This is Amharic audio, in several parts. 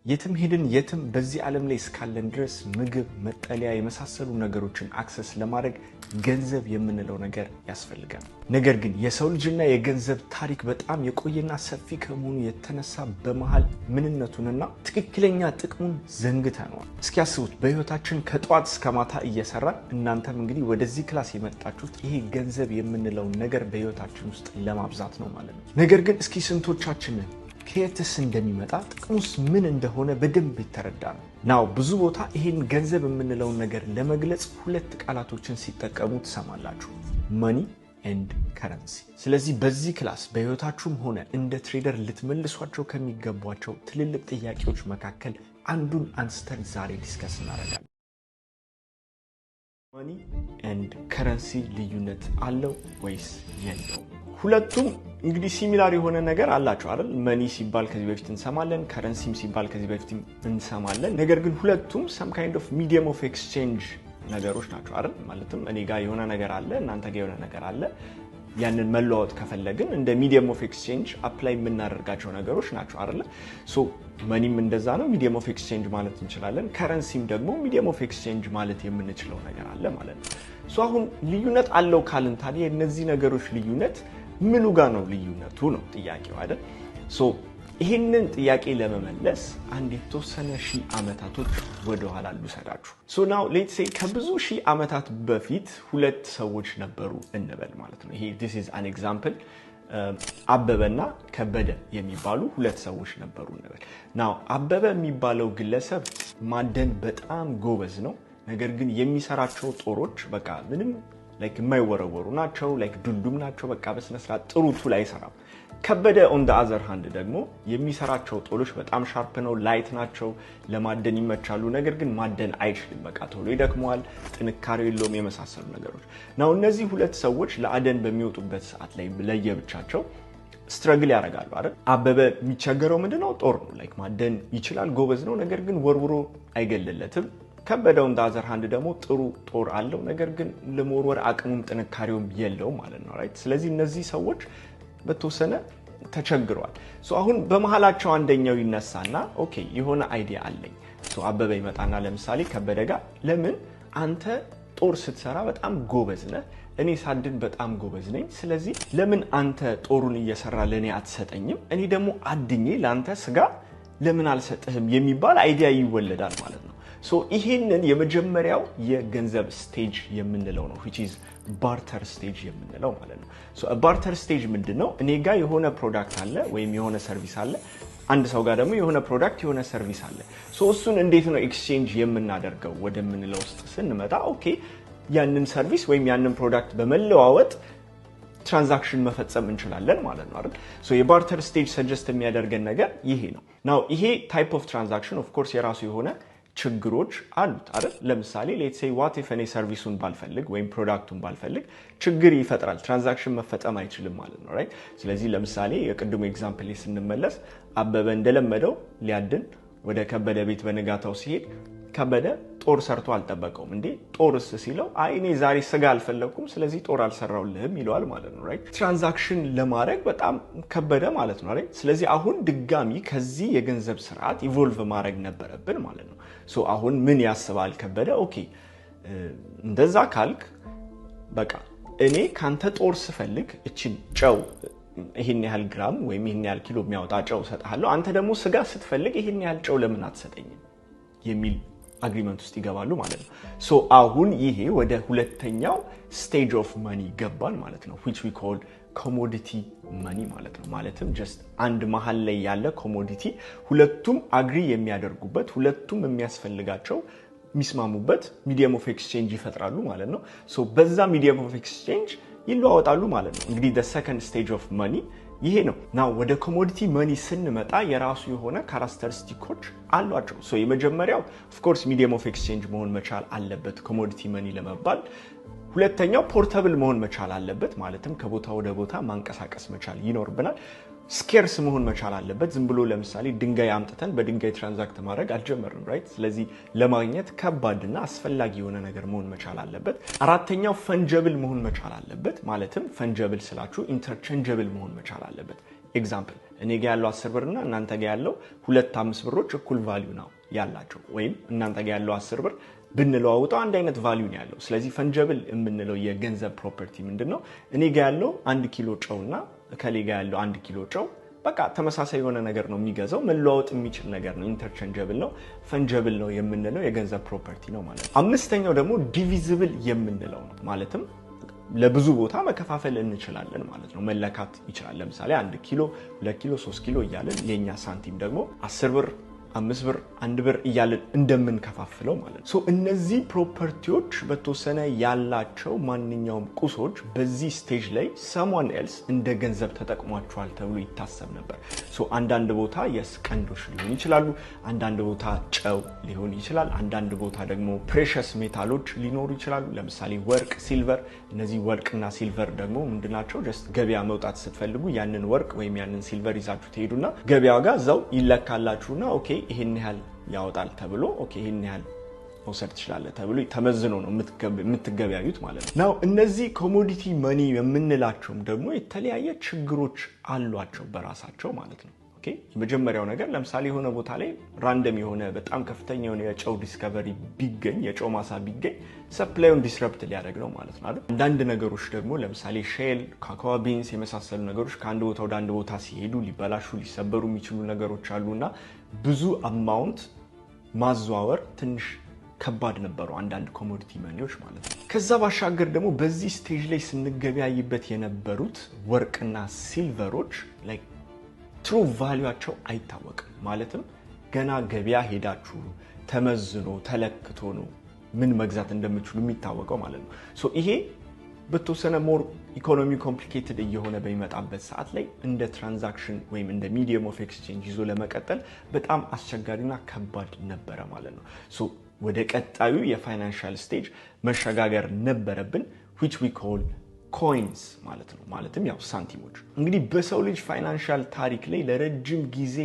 የትም ሄድን የትም በዚህ ዓለም ላይ እስካለን ድረስ ምግብ መጠለያ የመሳሰሉ ነገሮችን አክሰስ ለማድረግ ገንዘብ የምንለው ነገር ያስፈልጋል። ነገር ግን የሰው ልጅና የገንዘብ ታሪክ በጣም የቆየና ሰፊ ከመሆኑ የተነሳ በመሃል ምንነቱንና ትክክለኛ ጥቅሙን ዘንግተነዋል። እስኪ ያስቡት በህይወታችን ከጧት እስከ ማታ እየሰራን እናንተም እንግዲህ ወደዚህ ክላስ የመጣችሁት ይሄ ገንዘብ የምንለው ነገር በህይወታችን ውስጥ ለማብዛት ነው ማለት ነው። ነገር ግን እስኪ ስንቶቻችንን ከየትስ እንደሚመጣ ጥቅሙስ ምን እንደሆነ በደንብ ይተረዳሉ። ናው ብዙ ቦታ ይሄን ገንዘብ የምንለው ነገር ለመግለጽ ሁለት ቃላቶችን ሲጠቀሙ ትሰማላችሁ፣ money and currency። ስለዚህ በዚህ ክላስ በህይወታችሁም ሆነ እንደ ትሬደር ልትመልሷቸው ከሚገቧቸው ትልልቅ ጥያቄዎች መካከል አንዱን አንስተን ዛሬ ዲስከስ እናደርጋለን። money and currency ልዩነት አለው ወይስ የለውም? ሁለቱም እንግዲህ ሲሚላር የሆነ ነገር አላቸው አይደል? መኒ ሲባል ከዚህ በፊት እንሰማለን፣ ከረንሲም ሲባል ከዚህ በፊት እንሰማለን። ነገር ግን ሁለቱም some kind of medium of exchange ነገሮች ናቸው አይደል? ማለትም እኔ ጋር የሆነ ነገር አለ፣ እናንተ ጋር የሆነ ነገር አለ። ያንን መለዋወጥ ከፈለግን እንደ medium of exchange አፕላይ የምናደርጋቸው ነገሮች ናቸው አይደል? ሶ መኒም እንደዛ ነው፣ medium of exchange ማለት እንችላለን። ከረንሲም ደግሞ medium of exchange ማለት የምንችለው ነገር አለ ማለት ነው። ሶ አሁን ልዩነት አለው ካልን ታዲያ እነዚህ ነገሮች ልዩነት ምኑ ጋር ነው ልዩነቱ ነው ጥያቄው አይደል? ሶ ይሄንን ጥያቄ ለመመለስ አንድ የተወሰነ ሺህ ዓመታቶች ወደ ኋላ ልውሰዳችሁ። ሶ ናው ሌትስ ሴይ ከብዙ ሺህ ዓመታት በፊት ሁለት ሰዎች ነበሩ እንበል ማለት ነው። ይሄ this is an example አበበና ከበደ የሚባሉ ሁለት ሰዎች ነበሩ እንበል። ናው አበበ የሚባለው ግለሰብ ማደን በጣም ጎበዝ ነው። ነገር ግን የሚሰራቸው ጦሮች በቃ ምንም ላይክ የማይወረወሩ ናቸው፣ ላይክ ዱልዱም ናቸው። በቃ በስነ ስርዓት ጥሩ ቱል አይሰራም። ከበደ on the other hand ደግሞ የሚሰራቸው ጦሎች በጣም ሻርፕ ነው፣ ላይት ናቸው፣ ለማደን ይመቻሉ። ነገር ግን ማደን አይችልም፣ በቃ ቶሎ ይደክመዋል፣ ጥንካሬ የለውም የመሳሰሉ ነገሮች ነው። እነዚህ ሁለት ሰዎች ለአደን በሚወጡበት ሰዓት ላይ ለየብቻቸው ስትራግል ያደርጋሉ አይደል? አበበ የሚቸገረው ምንድነው? ጦር ነው። ላይክ ማደን ይችላል፣ ጎበዝ ነው፣ ነገር ግን ወርውሮ አይገለለትም። ከበደው on the other hand ደግሞ ጥሩ ጦር አለው፣ ነገር ግን ለመወርወር አቅሙም ጥንካሬውም የለውም ማለት ነው ራይት። ስለዚህ እነዚህ ሰዎች በተወሰነ ተቸግረዋል። ሶ አሁን በመሃላቸው አንደኛው ይነሳና ኦኬ የሆነ አይዲያ አለኝ። ሶ አበበ ይመጣና ለምሳሌ ከበደ ጋር ለምን አንተ ጦር ስትሰራ በጣም ጎበዝ ነህ፣ እኔ ሳድን በጣም ጎበዝ ነኝ፣ ስለዚህ ለምን አንተ ጦሩን እየሰራ ለኔ አትሰጠኝም፣ እኔ ደግሞ አድኜ ላንተ ስጋ ለምን አልሰጥህም የሚባል አይዲያ ይወለዳል ማለት ነው። ሶ ይሄንን የመጀመሪያው የገንዘብ ስቴጅ የምንለው ነው which is barter stage የምንለው ማለት ነው። ሶ barter stage ምንድነው? እኔ ጋር የሆነ ፕሮዳክት አለ ወይም የሆነ ሰርቪስ አለ፣ አንድ ሰው ጋር ደግሞ የሆነ ፕሮዳክት የሆነ ሰርቪስ አለ። ሶ እሱን እንዴት ነው ኤክስቼንጅ የምናደርገው ወደምንለው ውስጥ ስንመጣ ኦኬ ያንን ሰርቪስ ወይም ያንን ፕሮዳክት በመለዋወጥ ትራንዛክሽን መፈጸም እንችላለን ማለት ነው አይደል? ሶ የባርተር ስቴጅ ሰጀስት የሚያደርገን ነገር ይሄ ነው። ናው ይሄ ታይፕ ኦፍ ትራንዛክሽን ኦፍ ኮርስ የራሱ የሆነ ችግሮች አሉት አይደል? ለምሳሌ ሌትስ ሴይ ዋት ኢፍ እኔ ሰርቪሱን ባልፈልግ ወይም ፕሮዳክቱን ባልፈልግ ችግር ይፈጥራል፣ ትራንዛክሽን መፈጸም አይችልም ማለት ነው ራይት። ስለዚህ ለምሳሌ የቅድሙ ኤግዛምፕል ላይ ስንመለስ አበበ እንደለመደው ሊያድን ወደ ከበደ ቤት በንጋታው ሲሄድ ከበደ ጦር ሰርቶ አልጠበቀውም። እንዴ ጦርስ ሲለው አይ እኔ ዛሬ ስጋ አልፈለኩም ስለዚህ ጦር አልሰራውልህም ይለዋል ማለት ነው ራይት። ትራንዛክሽን ለማድረግ በጣም ከበደ ማለት ነው ራይት። ስለዚህ አሁን ድጋሚ ከዚህ የገንዘብ ስርዓት ኢቮልቭ ማድረግ ነበረብን ማለት ነው። ሶ አሁን ምን ያስባል ከበደ? ኦኬ እንደዛ ካልክ በቃ እኔ ካንተ ጦር ስፈልግ እቺን ጨው ይሄን ያህል ግራም ወይም ይሄን ያህል ኪሎ የሚያወጣ ጨው ሰጣለሁ፣ አንተ ደግሞ ስጋ ስትፈልግ ይሄን ያህል ጨው ለምን አትሰጠኝም የሚል አግሪመንት ውስጥ ይገባሉ ማለት ነው። ሶ አሁን ይሄ ወደ ሁለተኛው ስቴጅ ኦፍ መኒ ገባን ማለት ነው which we call commodity money ማለት ነው። ማለትም just አንድ መሃል ላይ ያለ ኮሞዲቲ ሁለቱም አግሪ የሚያደርጉበት ሁለቱም የሚያስፈልጋቸው የሚስማሙበት ሚዲየም ኦፍ ኤክስቼንጅ ይፈጥራሉ ማለት ነው። ሶ በዛ ሚዲየም ኦፍ ኤክስቼንጅ ይለዋወጣሉ ማለት ነው። እንግዲህ the second stage of money ይሄ ነው። ናው ወደ ኮሞዲቲ መኒ ስንመጣ የራሱ የሆነ ካራክተሪስቲኮች አሏቸው። ሶ የመጀመሪያው ኦፍ ኮርስ ሚዲየም ኦፍ ኤክስቼንጅ መሆን መቻል አለበት ኮሞዲቲ መኒ ለመባል። ሁለተኛው ፖርተብል መሆን መቻል አለበት፣ ማለትም ከቦታ ወደ ቦታ ማንቀሳቀስ መቻል ይኖርብናል። ስኬርስ መሆን መቻል አለበት። ዝም ብሎ ለምሳሌ ድንጋይ አምጥተን በድንጋይ ትራንዛክት ማድረግ አልጀመርንም ራይት። ስለዚህ ለማግኘት ከባድና አስፈላጊ የሆነ ነገር መሆን መቻል አለበት። አራተኛው ፈንጀብል መሆን መቻል አለበት። ማለትም ፈንጀብል ስላችሁ ኢንተርቼንጀብል መሆን መቻል አለበት። ኤግዛምፕል እኔ ጋር ያለው 10 ብር እና እናንተ ጋር ያለው 2-5 ብሮች እኩል ቫልዩ ነው ያላቸው ወይም እናንተ ጋር ያለው 10 ብር ብንለዋውጠው አንድ አይነት ቫልዩ ነው ያለው ስለዚህ ፈንጀብል የምንለው የገንዘብ ፕሮፐርቲ ምንድነው እኔ ጋር ያለው 1 ኪሎ ጨውና ከሌ ጋር ያለው 1 ኪሎ ጨው በቃ ተመሳሳይ የሆነ ነገር ነው የሚገዛው መለዋወጥ የሚችል ነገር ነው ኢንተርቼንጀብል ነው ፈንጀብል ነው የምንለው የገንዘብ ፕሮፐርቲ ነው ማለት ነው አምስተኛው ደግሞ ዲቪዚብል የምንለው ነው ማለትም ለብዙ ቦታ መከፋፈል እንችላለን ማለት ነው መለካት ይችላል ለምሳሌ 1 ኪሎ 2 ኪሎ 3 ኪሎ እያልን የኛ ሳንቲም ደግሞ 10 ብር 5 ብር 1 ብር እያልን እንደምንከፋፍለው ማለት ነው እነዚህ ፕሮፐርቲዎች በተወሰነ ያላቸው ማንኛውም ቁሶች በዚህ ስቴጅ ላይ someone else እንደ ገንዘብ ተጠቅሟቸዋል ተብሎ ይታሰብ ነበር አንዳንድ ቦታ የስቀንዶች ሊሆን ይችላሉ አንዳንድ ቦታ ጨው ሊሆን ይችላል አንዳንድ ቦታ ደግሞ precious ሜታሎች ሊኖሩ ይችላሉ ለምሳሌ ወርቅ ሲልቨር እነዚህ ወርቅና ሲልቨር ደግሞ ምንድናቸው just ገበያ መውጣት ስትፈልጉ ያንን ወርቅ ወይም ያንን ሲልቨር ይዛችሁ ትሄዱና ገበያው ጋር እዛው ይለካላችሁና ኦኬ ይሄን ያህል ያወጣል ተብሎ ኦኬ ይሄን ያህል መውሰድ ትችላለህ ተብሎ ተመዝኖ ነው የምትገበያዩት ማለት ነው ናው እነዚህ ኮሞዲቲ መኒ የምንላቸውም ደግሞ የተለያየ ችግሮች አሏቸው በራሳቸው ማለት ነው ኦኬ የመጀመሪያው ነገር ለምሳሌ የሆነ ቦታ ላይ ራንደም የሆነ በጣም ከፍተኛ የሆነ የጨው ዲስከቨሪ ቢገኝ የጨው ማሳ ቢገኝ ሰፕላዩን ዲስረፕት ሊያደርግ ነው ማለት ነው አይደል አንዳንድ ነገሮች ደግሞ ለምሳሌ ሼል ካካኦ ቢንስ የመሳሰሉ ነገሮች ከአንድ ቦታ ወደ አንድ ቦታ ሲሄዱ ሊበላሹ ሊሰበሩ የሚችሉ ነገሮች አሉና ብዙ አማውንት ማዘዋወር ትንሽ ከባድ ነበሩ አንዳንድ ኮሞዲቲ መኒዎች ማለት ነው ከዛ ባሻገር ደግሞ በዚህ ስቴጅ ላይ ስንገበያይበት የነበሩት ወርቅና ሲልቨሮች ላይክ ትሩ ቫልዩአቸው አይታወቅም ማለትም ገና ገበያ ሄዳችሁ ተመዝኖ ተለክቶ ነው ምን መግዛት እንደምትችሉ የሚታወቀው ማለት ነው ይሄ በተወሰነ ሞር ኢኮኖሚ ኮምፕሊኬትድ እየሆነ በሚመጣበት ሰዓት ላይ እንደ ትራንዛክሽን ወይም እንደ ሚዲየም ኦፍ ኤክስቼንጅ ይዞ ለመቀጠል በጣም አስቸጋሪና ከባድ ነበረ ማለት ነው ወደ ቀጣዩ የፋይናንሻል ስቴጅ መሸጋገር ነበረብን which we call coins ማለት ነው ማለትም ያው ሳንቲሞች እንግዲህ በሰው ልጅ ፋይናንሻል ታሪክ ላይ ለረጅም ጊዜ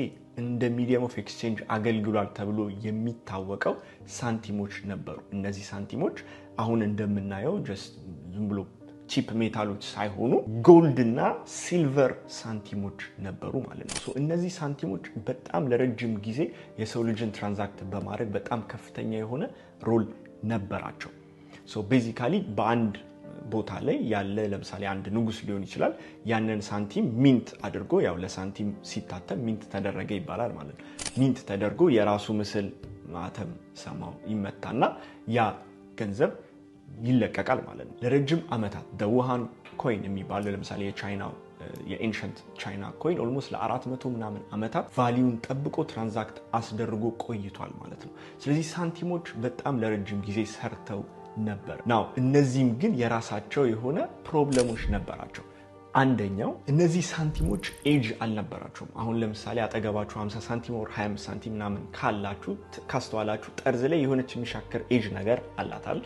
እንደ ሚዲየም ኦፍ ኤክስቼንጅ አገልግሏል ተብሎ የሚታወቀው ሳንቲሞች ነበሩ እነዚህ ሳንቲሞች አሁን እንደምናየው just ዝም ብሎ ቺፕ ሜታሎች ሳይሆኑ ጎልድ እና ሲልቨር ሳንቲሞች ነበሩ ማለት ነው እነዚህ ሳንቲሞች በጣም ለረጅም ጊዜ የሰው ልጅን ትራንዛክት በማድረግ በጣም ከፍተኛ የሆነ ሮል ነበራቸው ቤዚካሊ በአንድ ቦታ ላይ ያለ ለምሳሌ አንድ ንጉስ ሊሆን ይችላል ያንን ሳንቲም ሚንት አድርጎ ያው ለሳንቲም ሲታተም ሚንት ተደረገ ይባላል ማለት ነው ሚንት ተደርጎ የራሱ ምስል ማተም ሰማው ይመታና ያ ገንዘብ ይለቀቃል ማለት ነው ለረጅም አመታት ደውሃን ኮይን የሚባለው ለምሳሌ የቻይናው የኤንሸንት ቻይና ኮይን ኦልሞስት ለ400 ምናምን አመታት ቫልዩን ጠብቆ ትራንዛክት አስደርጎ ቆይቷል ማለት ነው ስለዚህ ሳንቲሞች በጣም ለረጅም ጊዜ ሰርተው ነበር ናው እነዚህም ግን የራሳቸው የሆነ ፕሮብለሞች ነበራቸው አንደኛው እነዚህ ሳንቲሞች ኤጅ አልነበራቸውም አሁን ለምሳሌ አጠገባችሁ 50 ሳንቲም or 25 ሳንቲም ምናምን ካላችሁ ካስተዋላችሁ ጠርዝ ላይ የሆነች የሚሻከር ኤጅ ነገር አላታል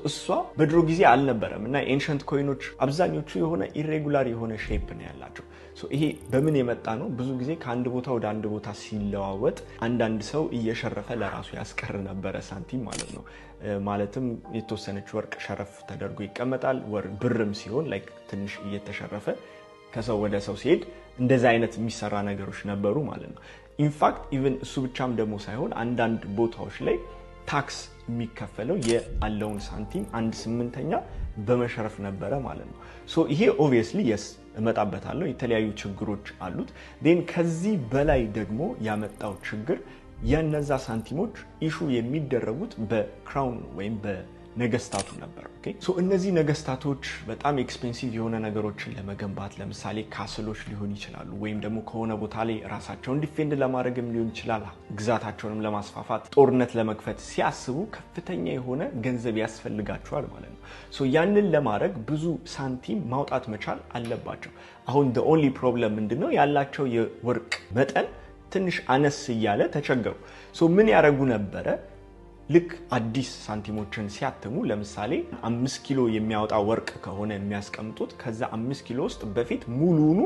እሷ በድሮ ጊዜ አልነበረም እና ኤንሸንት ኮይኖች አብዛኞቹ የሆነ ኢሬጉላር የሆነ ሼፕ ነው ያላቸው ይሄ በምን የመጣ ነው ብዙ ጊዜ ከአንድ ቦታ ወደ አንድ ቦታ ሲለዋወጥ አንዳንድ ሰው እየሸረፈ ለራሱ ያስቀር ነበር ሳንቲም ማለት ነው ማለትም የተወሰነች ወርቅ ሸረፍ ተደርጎ ይቀመጣል ብርም ሲሆን ላይክ ትንሽ እየተሸረፈ ከሰው ወደ ሰው ሲሄድ እንደዛ አይነት የሚሰራ ነገሮች ነበሩ ማለት ነው ኢንፋክት ኢቭን እሱ ብቻም ደግሞ ሳይሆን አንዳንድ ቦታዎች ላይ ታክስ የሚከፈለው ያለውን ሳንቲም 1/8 በመሸረፍ ነበረ ማለት ነው ይሄ ኦብቪየስሊ እመጣበታለሁ የተለያዩ ችግሮች አሉት then ከዚህ በላይ ደግሞ ያመጣው ችግር የነዛ ሳንቲሞች ኢሹ የሚደረጉት በክራውን ወይም በነገስታቱ ነበር ኦኬ እነዚህ ነገስታቶች በጣም ኤክስፔንሲቭ የሆነ ነገሮችን ለመገንባት ለምሳሌ ካስሎች ሊሆን ይችላሉ ወይም ደግሞ ከሆነ ቦታ ላይ ራሳቸውን ዲፌንድ ለማድረግም ሊሆን ይችላል ግዛታቸውንም ለማስፋፋት ጦርነት ለመክፈት ሲያስቡ ከፍተኛ የሆነ ገንዘብ ያስፈልጋቸዋል ማለት ነው ያንን ለማድረግ ብዙ ሳንቲም ማውጣት መቻል አለባቸው አሁን the only problem ምንድነው ያላቸው የወርቅ መጠን ትንሽ አነስ ይያለ ተቸገሩ ምን ያረጉ ነበር ልክ አዲስ ሳንቲሞችን ሲያተሙ ለምሳሌ 5 ኪሎ የሚያወጣ ወርቅ ከሆነ የሚያስቀምጡት ከዛ 5 ኪሎ ውስጥ በፊት ሙሉኑ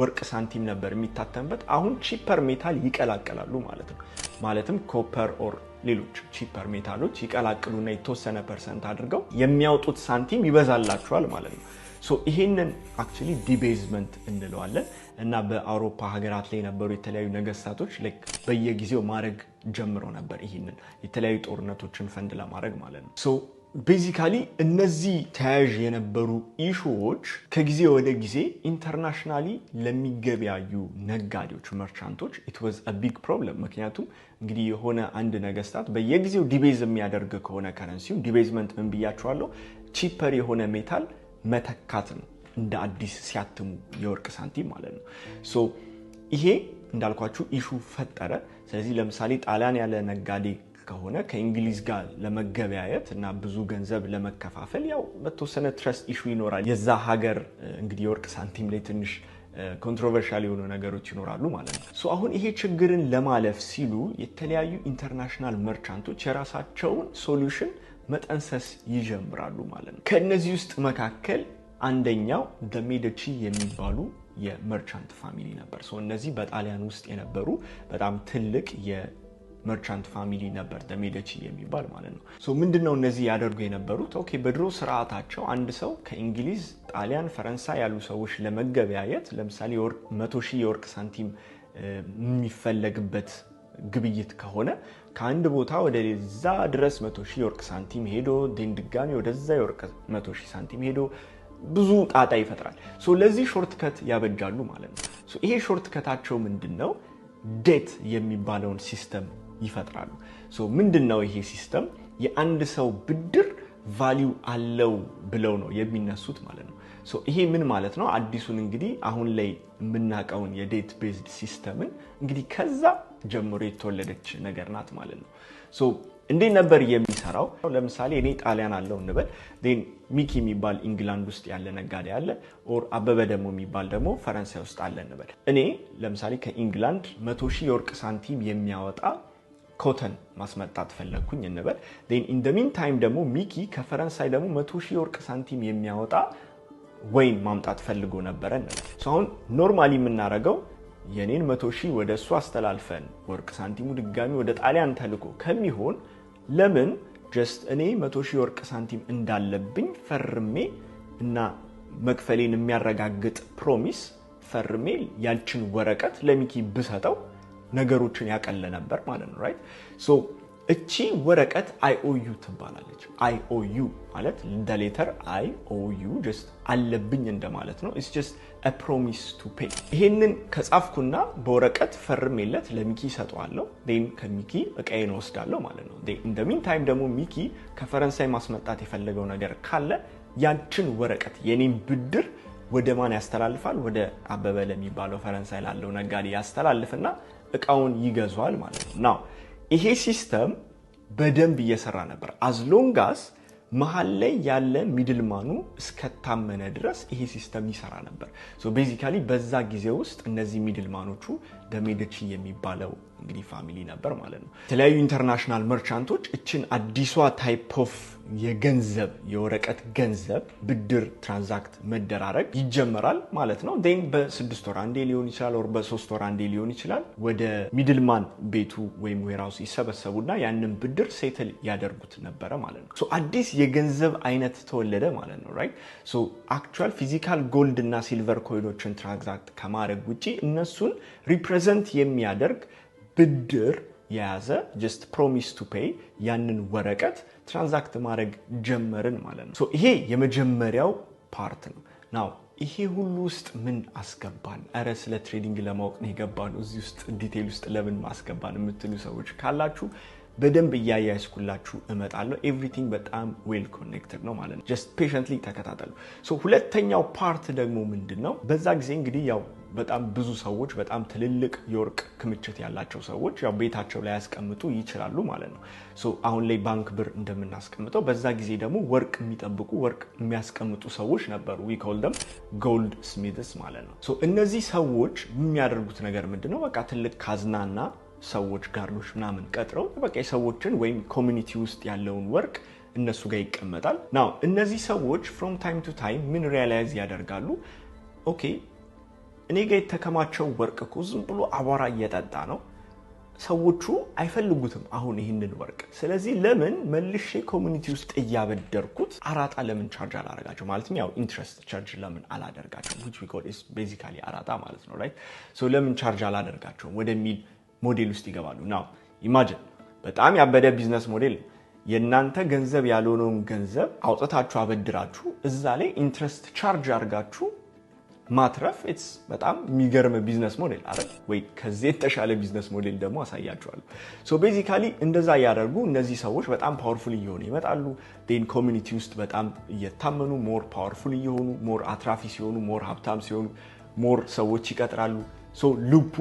ወርቅ ሳንቲም ነበር የሚታተምበት አሁን ቺፐር ሜታል ይቀላቀላሉ ማለት ነው ማለትም ኮፐር ኦር ሌሎች ቺፐር ሜታሎች ይቀላቅሉና የተወሰነ ፐርሰንት አድርገው የሚያወጡት ሳንቲም ይበዛላቸዋል ማለት ነው ሶ ይሄንን actually ዲቤዝመንት እንለዋለን እና በአውሮፓ ሀገራት ላይ የነበሩ የተለያዩ ነገስታቶች በየጊዜው ማድረግ ጀምሮ ነበር ይሄንን የተለያዩ ጦርነቶችን ፈንድ ለማድረግ ማለት ነው ሶ basically እነዚህ ተያያዥ የነበሩ ኢሹዎች ከጊዜ ወደ ጊዜ ኢንተርናሽናሊ ለሚገበያዩ ነጋዴዎች መርቻንቶች it was a big problem ምክንያቱም እንግዲህ የሆነ አንድ ነገስታት በየጊዜው ዲቤዝ የሚያደርግ ከሆነ ከረንሲው ዲቤዝመንት ምን ብያቸዋለሁ ቺፐር የሆነ ሜታል መተካት ነው እንደ አዲስ ሲያትሙ የወርቅ ሳንቲም ማለት ነው ሶ ይሄ እንዳልኳችሁ ኢሹ ፈጠረ ስለዚህ ለምሳሌ ጣሊያን ያለ ነጋዴ ከሆነ ከእንግሊዝ ጋር ለመገበያየት እና ብዙ ገንዘብ ለመከፋፈል ያው በተወሰነ ትረስት ኢሹ ይኖራል የዛ ሀገር እንግዲህ የወርቅ ሳንቲም ላይ ትንሽ ኮንትሮቨርሻል የሆኑ ነገሮች ይኖራሉ ማለት ነው ሶ አሁን ይሄ ችግርን ለማለፍ ሲሉ የተለያዩ ኢንተርናሽናል መርቻንቶች የራሳቸውን ሶሉሽን መጠንሰስ ይጀምራሉ ማለት ነው ከነዚህ ውስጥ መካከል አንደኛው ደሜዲቺ የሚባሉ የመርቻንት ፋሚሊ ነበር ሶ እነዚህ በጣሊያን ውስጥ የነበሩ በጣም ትልቅ የመርቻንት ፋሚሊ ነበር ደሜዲቺ የሚባል ማለት ነው ሶ ምንድነው እነዚህ ያደርጉ የነበሩት ኦኬ በድሮ ስርዓታቸው አንድ ሰው ከእንግሊዝ ጣሊያን ፈረንሳይ ያሉ ሰዎች ለመገበያየት ለምሳሌ 100,000 የወርቅ ሳንቲም የሚፈለግበት ግብይት ከሆነ ከአንድ ቦታ ወደ ዛ ድረስ 100,000 የወርቅ ሳንቲም ሄዶ ድጋሚ ወደዛ የወርቅ 100,000 ሳንቲም ሄዶ ብዙ ጣጣ ይፈጥራል ሶ ለዚህ ሾርትከት ያበጃሉ ማለት ነው ሶ ይሄ ሾርትከታቸው ምንድነው ዴት የሚባለውን ሲስተም ይፈጥራሉ ሶ ምንድነው ይሄ ሲስተም የአንድ ሰው ብድር ቫልዩ አለው ብለው ነው የሚነሱት ማለት ነው ሶ ይሄ ምን ማለት ነው አዲሱን እንግዲህ አሁን ላይ የምናቀውን የዴት ቤዝድ ሲስተምን እንግዲህ ከዛ ጀምሮ የተወለደች ነገር ናት ማለት ነው ሶ እንዴ ነበር የሚሰራው ለምሳሌ እኔ ጣሊያን አለው እንበል ዴን ሚኪ የሚባል ኢንግላንድ ውስጥ ያለ ነጋዴ አለ ኦር አበበ ደግሞ የሚባል ደግሞ ፈረንሳይ ውስጥ አለ እንበል እኔ ለምሳሌ ከኢንግላንድ 100,000 የወርቅ ሳንቲም የሚያወጣ ኮተን ማስመጣት ፈለኩኝ እንበል ዴን ኢን ዘ ሚን ታይም ደግሞ ሚኪ ከፈረንሳይ ደግሞ 100,000 የወርቅ ሳንቲም የሚያወጣ ወይን ማምጣት ፈልጎ ነበር እንበል ሶ አሁን ኖርማሊ የምናረጋው የኔን 100,000 ወደሱ አስተላልፈን ወርቅ ሳንቲሙ ድጋሚ ወደ ጣሊያን ተልኮ ከሚሆን ለምን ጀስት እኔ 100,000 ወርቅ ሳንቲም እንዳለብኝ ፈርሜ እና መክፈሌን የሚያረጋግጥ ፕሮሚስ ፈርሜ ያንቺን ወረቀት ለሚኪ ብሰጠው ነገሮችን ያቀለ ነበር ማለት ነው ራይት ሶ እቺ ወረቀት IOU ትባላለች IOU ማለት the letter IOU just አለብኝ እንደማለት ነው it's just a promise to pay ይሄንን ከጻፍኩና በወረቀት ፈርሜለት ለሚኪ ሰጠዋለሁ then ከሚኪ እቃዬን ወስዳለሁ ማለት ነው then in the meantime ደግሞ ሚኪ ከፈረንሳይ ማስመጣት የፈለገው ነገር ካለ ያንቺን ወረቀት የኔን ብድር ወደ ማን ያስተላልፋል ወደ አበበ ለሚባለው ፈረንሳይ ላለው ነጋዴ ያስተላልፍና እቃውን ይገዛዋል ማለት ነው now ይሄ ሲስተም በደንብ እየሰራ ነበር as long as መሃል ላይ ያለ ሚድልማኑ እስከታመነ ድረስ ይሄ ሲስተም ይሰራ ነበር so basically በዛ ጊዜ ውስጥ እነዚህ ሚድልማኖቹ ደሜዲቺ የሚባለው እንግዲህ ፋሚሊ ነበር ማለት ነው የተለያዩ ኢንተርናሽናል መርቻንቶች እችን አዲሷ ታይፕ ኦፍ የገንዘብ የወረቀት ገንዘብ ብድር ትራንዛክት መደራረግ ይጀምራል ማለት ነው then በ6 ወር አንዴ ሊሆን ይችላል or በ3 ወር አንዴ ሊሆን ይችላል ወደ ሚድልማን ቤቱ ወይም ዌራውስ ይሰበሰቡና ያንን ብድር ሴትል ያደርጉት ነበር ማለት ነው so አዲስ የገንዘብ አይነት ተወለደ ማለት ነው right so actual physical gold እና silver ኮይኖችን ትራንዛክት ከማድረግ ውጪ እነሱን ሪፕሬዘንት የሚያደርግ ብድር ያዘ just promise to pay ያንን ወረቀት ትራንዛክት ማድረግ ጀመርን ማለት ነው so ይሄ የመጀመሪያው ፓርት ነው now ይሄ ሁሉ ውስጥ ምን አስገባን አረ ስለ ትሬዲንግ ለማወቅ ነው የገባነው እዚህ ውስጥ ዲቴል ውስጥ ለምን ማስገባን የምትሉ ሰዎች ካላችሁ በደንብ ያያያስኩላችሁ እመጣለሁ everything በጣም well connected ነው ማለት ነው just patiently ተከታተሉ so ሁለተኛው ፓርት ደግሞ ምንድነው በዛ ጊዜ እንግዲህ ያው በጣም ብዙ ሰዎች በጣም ትልልቅ የወርቅ ክምችት ያላቸው ሰዎች ያው ቤታቸው ላይ ያስቀምጡ ይችላሉ ማለት ነው so አሁን ላይ ባንክ ብር እንደምናስቀምጠው በዛ ጊዜ ደግሞ ወርቅ የሚጠብቁ ወርቅ የሚያስቀምጡ ሰዎች ነበሩ we call them gold smiths ማለት ነው so እነዚህ ሰዎች የሚያደርጉት ነገር ምንድነው በቃ ትልቅ ካዝናና ሰዎች ጋርሎች ምናምን ቀጥረው በቃ ሰዎችን ወይም ኮሚኒቲ ውስጥ ያለውን ወርቅ እነሱ ጋር ይቀመጣል now እነዚህ ሰዎች from time to time ምን ሪያላይዝ ያደርጋሉ ኦኬ እኔ ጋር የተከማቸው ወርቅ እኮ ዝም ብሎ አቧራ እየጠጣ ነው ሰዎቹ አይፈልጉትም አሁን ይሄንን ወርቅ ስለዚህ ለምን መልሼ ኮሚኒቲ ውስጥ እያበደርኩት አራጣ ለምን ቻርጅ አላደርጋቸው ማለትም ያው ኢንትረስት ቻርጅ ለምን አላደርጋቸው which we call is basically አራጣ ማለት ነው right so ለምን ቻርጅ አላደርጋቸው ወደሚል ሞዴል ውስጥ ይገባሉ now imagine በጣም ያበደ ቢዝነስ ሞዴል የናንተ ገንዘብ ያልሆነውን ገንዘብ አውጥታችሁ አበድራችሁ እዛ ላይ ኢንትረስት ቻርጅ አድርጋችሁ ማትረፍ it's በጣም የሚገርም ቢዝነስ ሞዴል አይደል ወይ ከዚህ የተሻለ ቢዝነስ ሞዴል ደግሞ አሳያችኋለሁ so basically እንደዛ ያደርጉ እነዚህ ሰዎች በጣም ፓወርፉል እየሆኑ ይመጣሉ then ኮሚኒቲ ውስጥ በጣም እየታመኑ ሞር ፓወርፉል እየሆኑ ሞር አትራፊ ሲሆኑ ሞር ሀብታም ሲሆኑ ሞር ሰዎች ይቀጥራሉ so ሉፑ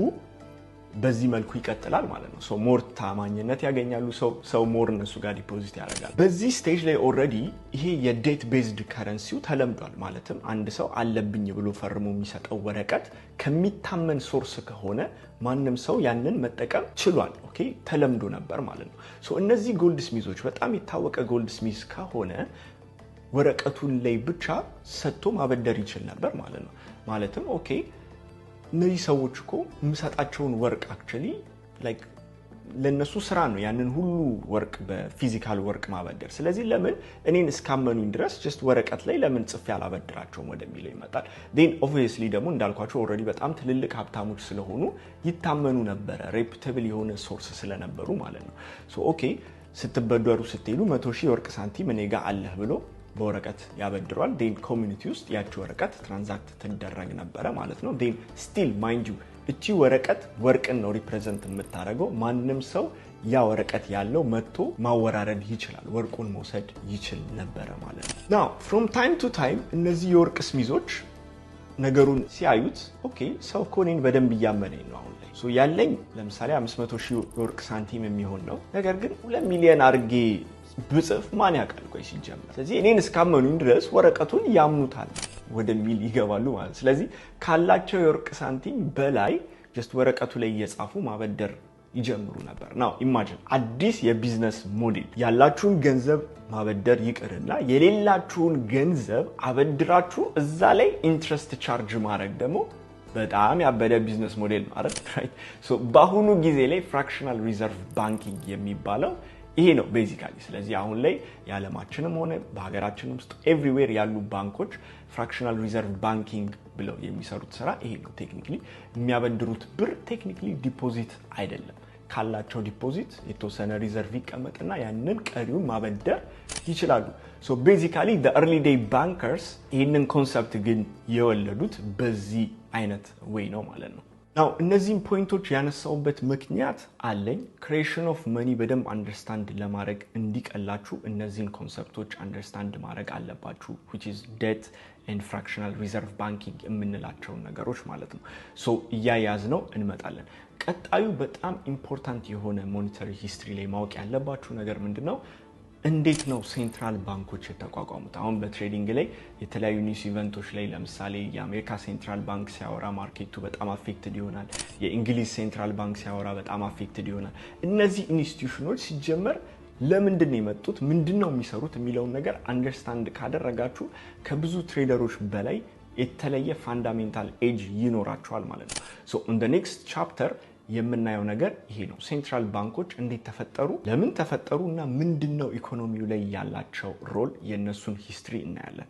በዚህ መልኩ ይቀጥላል ማለት ነው so ሞር ታማኝነት ያገኛሉ ሰው ሞር እነሱ ጋር ዲፖዚት ያደርጋል በዚህ ስቴጅ ላይ ኦሬዲ ይሄ የዴት ቤዝድ ከረንሲው ተለምዷል ማለትም አንድ ሰው አለብኝ ብሎ ፈርሞ የሚሰጠው ወረቀት ከሚታመን ሶርስ ከሆነ ማንንም ሰው ያንን መጠቀም ችሏል ኦኬ ተለምዶ ነበር ማለት ነው so እነዚህ ጎልድ ስሚዞች በጣም የታወቀ ጎልድ ስሚዝ ከሆነ ወረቀቱን ላይ ብቻ ሰጥቶ ማበደር ይችል ነበር ማለት ነው ማለትም ኦኬ እነዚህ ሰዎች እኮ ምሰጣቸውን ወርቅ actually like ለነሱ ስራ ነው ያንን ሁሉ ወርቅ በፊዚካል ወርቅ ማበደር ስለዚህ ለምን እኔን እስካመኑኝ ድረስ just ወረቀት ላይ ለምን ጽፌ አላበድራቸውም ወደሚለው ይመጣል then obviously ደግሞ እንዳልኳቸው already በጣም ትልልቅ ሀብታሞች ስለሆኑ ይታመኑ ነበር reputable የሆነ ሶርስ ስለነበሩ ማለት ነው so okay ስትበደሩ ስትሄዱ 100,000 ወርቅ ሳንቲም እኔ ጋር አለህ ብሎ በወረቀት ያበድሯል then ኮሚኒቲ ውስጥ ያቺ ወረቀት ትራንዛክት ተደረገ ነበር ማለት ነው then still mind you እቺ ወረቀት ወርቅን ነው ሪፕሬዘንት የምታደርገው ማንንም ሰው ያ ወረቀት ያለው መጥቶ ማወራረድ ይችላል ወርቁን መውሰድ ይችል ነበር ማለት ነው now from time to time እነዚህ የወርቅ ስሚዞች ነገሩን ሲያዩት ኦኬ ሰው ኮኔን በደንብ ያመነኝ ነው አሁን ላይ so ያለኝ ለምሳሌ 500,000 ወርቅ ሳንቲም የሚሆን ነው ነገር ግን 2 ሚሊዮን አርጌ ብጽፍ ማን ያውቃል ቆይ ሲጀምር ስለዚህ እኔን እስካመኑኝ ድረስ ወረቀቱን ያምኑታል ወደሚል ይገባሉ ማለት ስለዚህ ካላቸው የወርቅ ሳንቲም በላይ just ወረቀቱ ላይ እየጻፉ ማበደር ይጀምሩ ነበር now imagine አዲስ የቢዝነስ ሞዴል ያላችሁን ገንዘብ ማበደር ይቅርና የሌላችሁን ገንዘብ አበድራችሁ እዛ ላይ ኢንትረስት ቻርጅ ማድረግ ደግሞ በጣም ያበደ ቢዝነስ ሞዴል ነው አይደል right so በአሁኑ ጊዜ ላይ ፍራክሽናል ሪዘርቭ ባንኪንግ የሚባለው ይሄ ነው ቤዚካሊ ስለዚህ አሁን ላይ ያለማችንም ሆነ በሀገራችንም ውስጥ ኤቭሪዌር ያሉ ባንኮች ፍራክሽናል ሪዘርቭ ባንኪንግ ብለው የሚሰሩት ስራ ይሄ ነው ቴክኒካሊ የሚያበድሩት ብር ቴክኒካሊ ዲፖዚት አይደለም ካላቸው ዲፖዚት የተወሰነ ሪዘርቭ ይቀመጥና ያንን ቀሪውን ማበደር ይችላሉ so basically the early day bankers ይሄንን ኮንሰፕት ግን የወለዱት በዚህ አይነት way ነው ማለት ነው now እነዚህን ፖይንቶች ያነሳውበት ምክንያት አለኝ creation of money በደንብ አንደርስታንድ ለማድረግ እንዲቀላችሁ እነዚህን ኮንሰፕቶች አንደርስታንድ ማድረግ አለባችሁ which is debt and fractional reserve banking የምንላቸው ነገሮች ማለት ነው so እያያዝ ነው እንመጣለን ቀጣዩ በጣም ኢምፖርታንት የሆነ ሞኔታሪ ሂስትሪ ላይ ማወቅ ያለባችሁ ነገር ምንድነው እንዴት ነው ሴንትራል ባንኮች የተቋቋሙት አሁን በትሬዲንግ ላይ የተለያዩ ኒውስ ኢቨንቶች ላይ ለምሳሌ የአሜሪካ ሴንትራል ባንክ ሲያወራ ማርኬቱ በጣም አፌክትድ ይሆናል የእንግሊዝ ሴንትራል ባንክ ሲያወራ በጣም አፌክትድ ይሆናል እነዚህ ኢንስቲትዩሽኖች ሲጀመር ለምንድነው የመጡት ምንድነው የሚሰሩት የሚለው ነገር አንደርስታንድ ካደረጋችሁ ከብዙ ትሬደሮች በላይ የተለየ ፋንዳሜንታል ኤጅ ይኖራቸዋል ማለት ነው so in the next chapter የምናየው ነገር ይሄ ነው ሴንትራል ባንኮች እንዴት ተፈጠሩ ለምን ተፈጠሩና ምንድነው ኢኮኖሚው ላይ ያላቸው ሮል የነሱን ሂስትሪ እናያለን